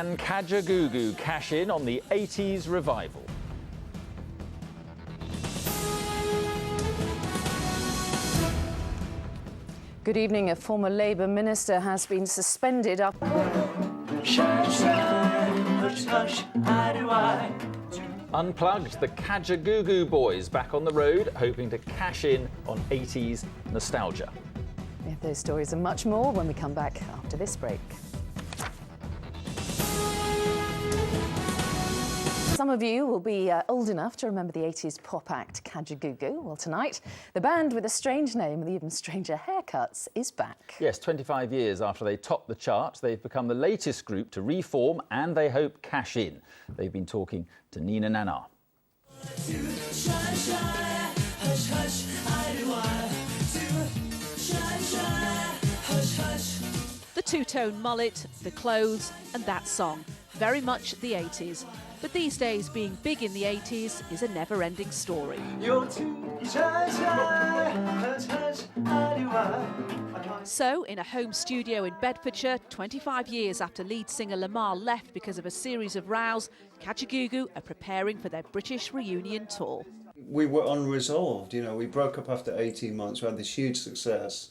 Can Kajagoogoo cash in on the 80s revival? Good evening. A former Labour minister has been suspended up. Shine, shine, hush, hush, I do I. Unplugged, the Kajagoogoo boys back on the road, hoping to cash in on 80s nostalgia. We have those stories and much more when we come back after this break. Some of you will be old enough to remember the 80s pop act Kajagoogoo. Well, tonight, the band with a strange name and even stranger haircuts is back. Yes, 25 years after they topped the charts, they've become the latest group to reform and they hope cash in. They've been talking to Nina Nanar. The two-tone mullet, the clothes and that song. Very much the 80s. But these days, being big in the 80s is a never-ending story. So, in a home studio in Bedfordshire, 25 years after lead singer Lamar left because of a series of rows, Kajagoogoo are preparing for their British reunion tour. We were unresolved, you know, we broke up after 18 months, we had this huge success,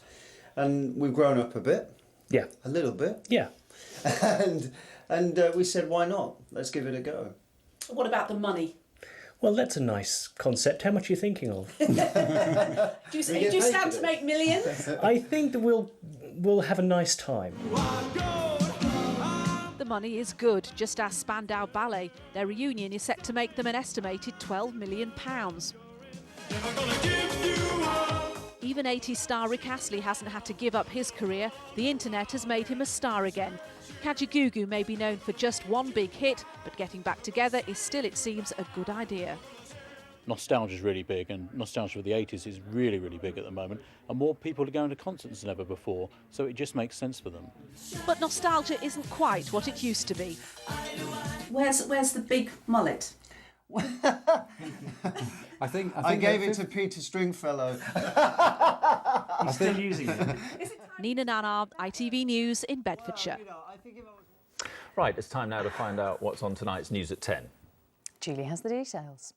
and we've grown up a bit. Yeah. A little bit. Yeah. And we said, why not? Let's give it a go. What about the money? Well, that's a nice concept. How much are you thinking of? Do you stand to make millions? I think that we'll have a nice time. The money is good, just ask Spandau Ballet. Their reunion is set to make them an estimated £12 million. Even 80s star Rick Astley hasn't had to give up his career. The internet has made him a star again. Kajagoogoo may be known for just one big hit, but getting back together is still, it seems, a good idea. Nostalgia is really big, and nostalgia for the 80s is really, really big at the moment. And more people are going to concerts than ever before, so it just makes sense for them. But nostalgia isn't quite what it used to be. Where's the big mullet? I think gave it to Peter Stringfellow. I'm still using it. Nina Nanar, ITV News in Bedfordshire. Right, it's time now to find out what's on tonight's news at 10. Julie has the details.